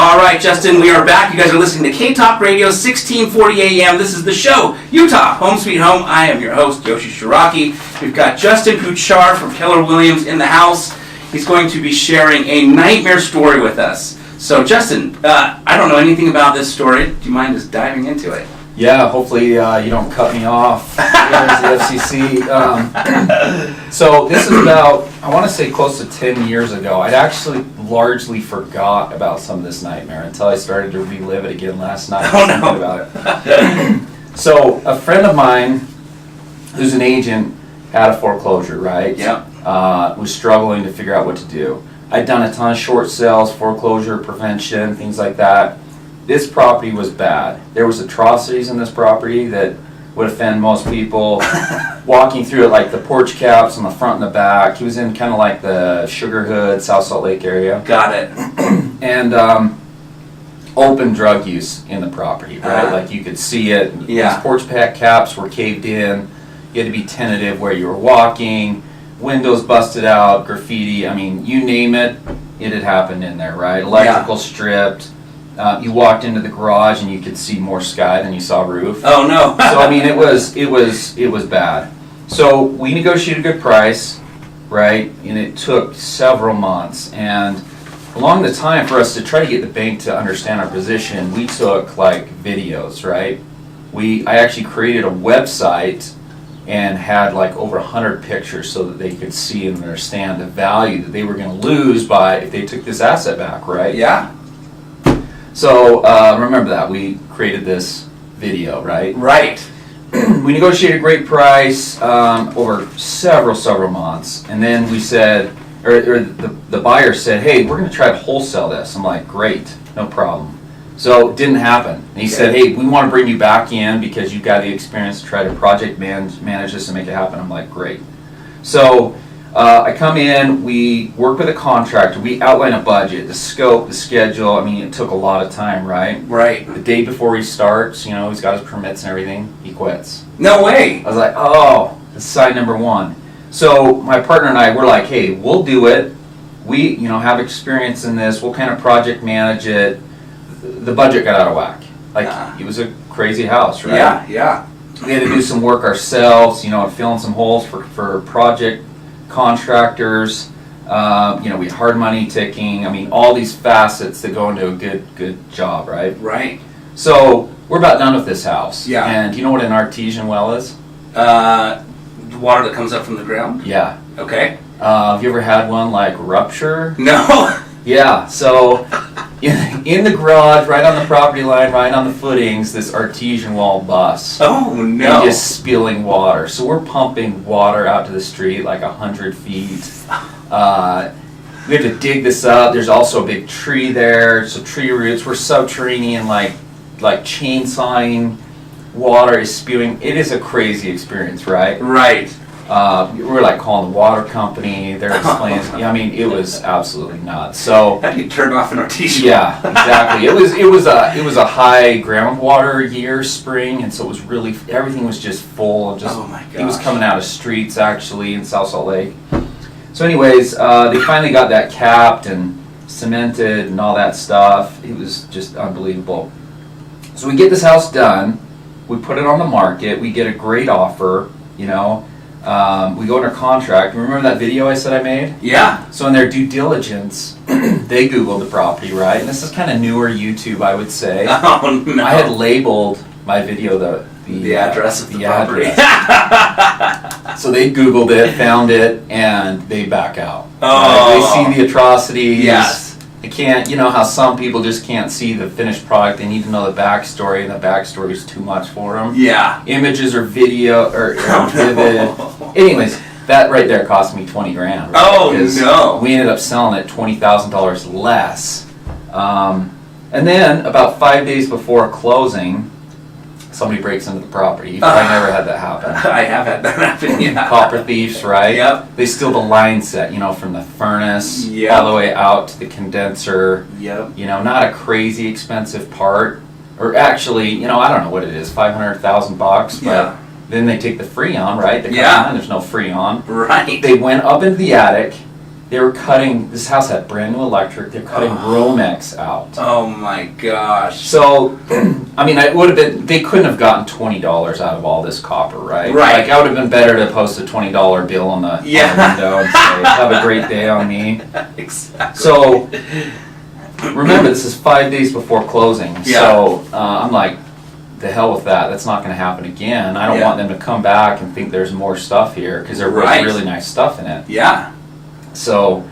All right, Justin, we are back. You guys are listening to K-Talk Radio, 1640 AM. This is the show, Utah, Home Sweet Home. I am your host, Yoshi Shiraki. We've got Justin Puchar from Keller Williams in the house. He's going to be sharing a nightmare story with us. So, Justin, I don't know anything about this story. Do you mind just diving into it? Yeah, hopefully you don't cut me off. Here's the FCC. So this is about, I want to say close to 10 years ago. I'd actually largely forgot about some of this nightmare until I started to relive it again last night. Oh, no. About it. So a friend of mine who's an agent had a foreclosure, right? Yeah. Was struggling to figure out what to do. I'd done a ton of short sales, foreclosure prevention, things like that. This property was bad. There was atrocities in this property that would offend most people. Walking through it, like the porch caps on the front and the back. He was in kind of like the Sugar Hood, South Salt Lake area. Got it. And open drug use in the property, right? Like you could see it. Yeah. These porch caps were caved in. You had to be tentative where you were walking. Windows busted out, graffiti. I mean, you name it, it had happened in there, right? Electrical stripped. You walked into the garage and you could see more sky than you saw roof. Oh no! So I mean, it was bad. So we negotiated a good price, right? And it took several months. And along the time for us to try to get the bank to understand our position, we took like videos, right? I actually created a website and had like over 100 pictures so that they could see and understand the value that they were going to lose by if they took this asset back, right? Yeah. So remember that we created this video, right? Right. We negotiated a great price over several months, and then we said, or the buyer said, "Hey, we're going to try to wholesale this." I'm like, "Great, no problem." So it didn't happen. And he said, "Hey, we want to bring you back in because you've got the experience to try to project manage this and make it happen." I'm like, "Great." So I come in, we work with a contractor, we outline a budget, the scope, the schedule. I mean, it took a lot of time, right? Right. The day before he starts, he's got his permits and everything, he quits. No way. I was like, oh, that's sign number one. So my partner and I, we're like, hey, we'll do it. We, have experience in this. We'll kind of project manage it. The budget got out of whack. It was a crazy house, right? Yeah. We had to do some work ourselves, fill in some holes for project contractors. We had hard money ticking. I mean, all these facets that go into a good job, right? Right. So we're about done with this house. Yeah. And you know what an artesian well is? Water that comes up from the ground? Yeah. Okay. Have you ever had one like rupture? No. Yeah. So in the garage, right on the property line, right on the footings, this artesian wall busts. Oh no! And just spilling water. So we're pumping water out to the street like 100 feet. We have to dig this up. There's also a big tree there, so tree roots. We're subterranean, like chainsawing. Water is spewing. It is a crazy experience, right? Right. We're like calling the water company. They're explaining. I mean, it was absolutely nuts. So how do you turn off an artesian? Yeah, exactly. It was a high groundwater year, spring, and so it was really everything was just full of just. Oh my gosh. It was coming out of streets actually in South Salt Lake. So, anyways, they finally got that capped and cemented and all that stuff. It was just unbelievable. So we get this house done. We put it on the market. We get a great offer. We go under contract. Remember that video I said I made? Yeah. So in their due diligence, they Googled the property, right? And this is kind of newer YouTube, I would say. Oh, no. I had labeled my video the address of the property. So they Googled it, found it, and they back out. Oh. Right? They see the atrocities. Yes. They can't, how some people just can't see the finished product. They need to know the backstory, and the backstory is too much for them. Yeah. Images or video or vivid. Anyways, that right there cost me $20,000. Right? Oh no! We ended up selling it $20,000 less. And then about 5 days before closing, somebody breaks into the property. I never had that happen. I have had that happen. Yeah. Copper thieves, right? Yep. They steal the line set, from the furnace Yep. all the way out to the condenser. Yep. Not a crazy expensive part, or actually, I don't know what it is, $500,000, but Yeah. then they take the Freon, right? They come Yeah. in, there's no Freon. Right. They went up into the attic, they were cutting, this house had brand new electric, they're cutting Romex out. Oh my gosh. So, I mean, it would have been, they couldn't have gotten $20 out of all this copper, right? Right. Like, I would have been better to post a $20 bill on the window and say, have a great day on me. Exactly. So, remember, this is 5 days before closing. Yeah. So, I'm like, the hell with that. That's not going to happen again. I don't want them to come back and think there's more stuff here, because there was really nice stuff in it. Yeah. So,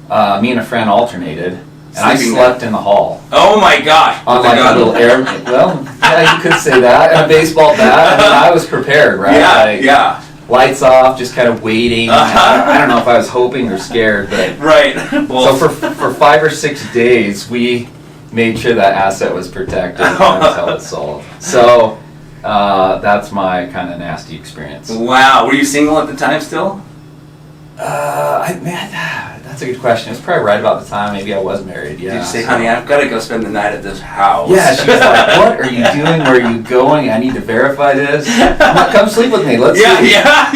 me and a friend alternated, and I Sleeping slept in the hall. Oh my gosh. On like a little air, well, yeah, you could say that, and a baseball bat. I mean, I was prepared, right? Yeah, like, yeah. Lights off, just kind of waiting. I don't know if I was hoping or scared, but Right. so for 5 or 6 days, we made sure that asset was protected until it's sold. So that's my kind of nasty experience. Wow. Were you single at the time still? That's a good question. It's probably right about the time maybe I was married. Yeah. Did you say, honey, I've got to go spend the night at this house? Yeah, she was like, what are you doing? Where are you going? I need to verify this. I'm like, come sleep with me. Let's see. Yeah.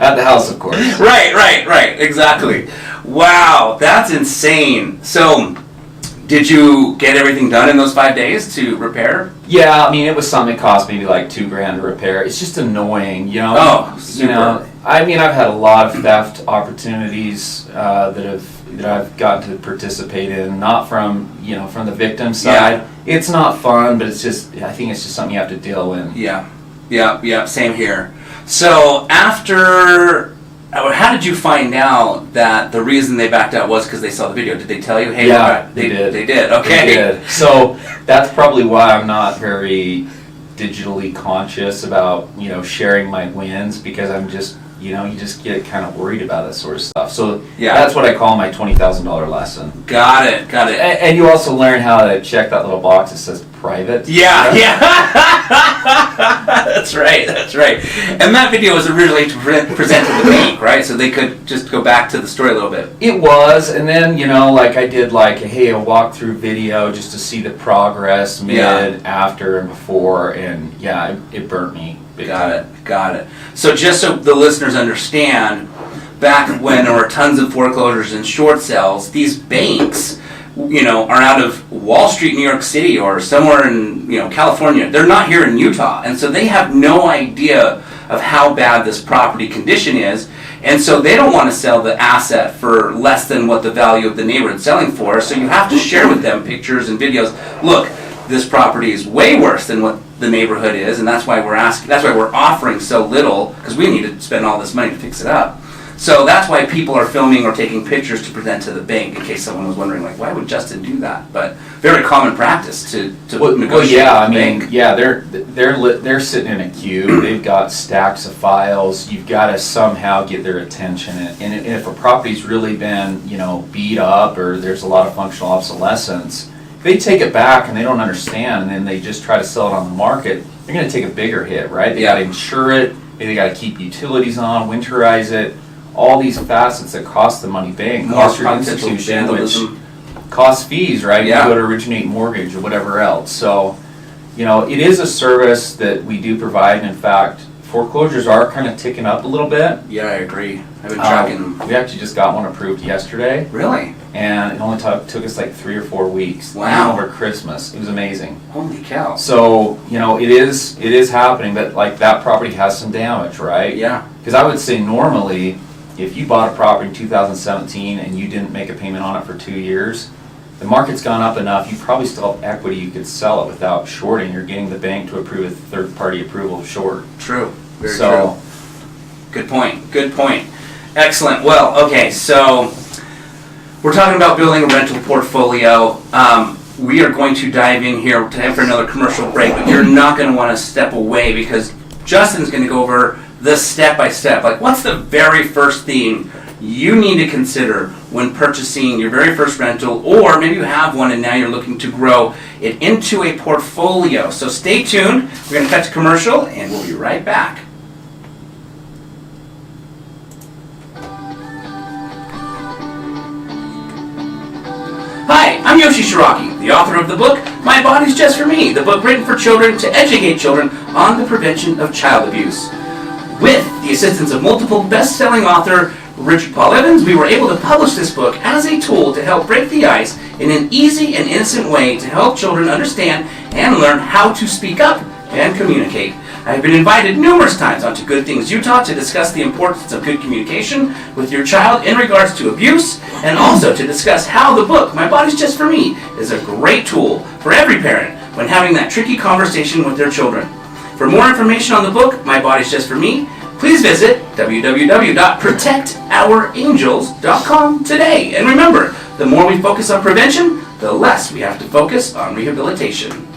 At the house, of course. Right. Exactly. Wow, that's insane. So, did you get everything done in those 5 days to repair? Yeah, I mean, it was something that cost maybe like $2,000 to repair. It's just annoying, you know? Oh, super. You know, I mean, I've had a lot of theft opportunities that I've gotten to participate in, not from the victim side. Yeah. It's not fun, but I think it's just something you have to deal with. Yeah, same here. So how did you find out that the reason they backed out was because they saw the video? Did they tell you, hey, yeah, they did. They did, okay. They did. So that's probably why I'm not very digitally conscious about, sharing my wins, because I'm just, you just get kind of worried about this sort of stuff. So that's what I call my $20,000 lesson. Got it. And you also learn how to check that little box that says private. Yeah. That's right. And that video was originally to present to the bank, right? So they could just go back to the story a little bit. It was, and then, I did a walkthrough video just to see the progress mid, after, and before, and it burnt me. Got it. So just so the listeners understand, back when there were tons of foreclosures and short sales, these banks, are out of Wall Street, New York City, or somewhere in, California. They're not here in Utah. And so they have no idea of how bad this property condition is. And so they don't want to sell the asset for less than what the value of the neighborhood's selling for. So you have to share with them pictures and videos. Look, this property is way worse than what the neighborhood is, and that's why we're offering so little, because we need to spend all this money to fix it up. So that's why people are filming or taking pictures to present to the bank, in case someone was wondering, why would Justin do that? But very common practice to negotiate with the bank. Yeah, they're sitting in a queue. They've got stacks of files. You've got to somehow get their attention. And if a property's really been, beat up, or there's a lot of functional obsolescence, if they take it back and they don't understand, and then they just try to sell it on the market, they're going to take a bigger hit, right? They got to insure it. They got to keep utilities on, winterize it. All these facets that cost the money bank, cost your institution, which costs fees, right? You go to originate mortgage or whatever else. So, it is a service that we do provide. And in fact, foreclosures are kind of ticking up a little bit. Yeah, I agree. I've been tracking them. We actually just got one approved yesterday. Really? And it only took us 3 or 4 weeks. Wow. Over Christmas. It was amazing. Holy cow. So, it is happening, but that property has some damage, right? Yeah. Because I would say normally, if you bought a property in 2017 and you didn't make a payment on it for 2 years, the market's gone up enough, you probably still have equity, you could sell it without shorting. You're getting the bank to approve a third-party approval of short. True. Very true. Good point. Excellent. Well, okay, so we're talking about building a rental portfolio. We are going to dive in here for another commercial break, but you're not going to want to step away, because Justin's going to go over the step-by-step. What's the very first thing you need to consider when purchasing your very first rental, or maybe you have one and now you're looking to grow it into a portfolio. So stay tuned. We're going to cut to commercial, and we'll be right back. Hi, I'm Yoshi Shiraki, the author of the book, My Body's Just For Me, the book written for children to educate children on the prevention of child abuse. With the assistance of multiple best-selling author Richard Paul Evans, we were able to publish this book as a tool to help break the ice in an easy and innocent way to help children understand and learn how to speak up and communicate. I've been invited numerous times onto Good Things Utah to discuss the importance of good communication with your child in regards to abuse, and also to discuss how the book, My Body's Just For Me, is a great tool for every parent when having that tricky conversation with their children. For more information on the book, My Body's Just For Me, please visit www.protectourangels.com today. And remember, the more we focus on prevention, the less we have to focus on rehabilitation.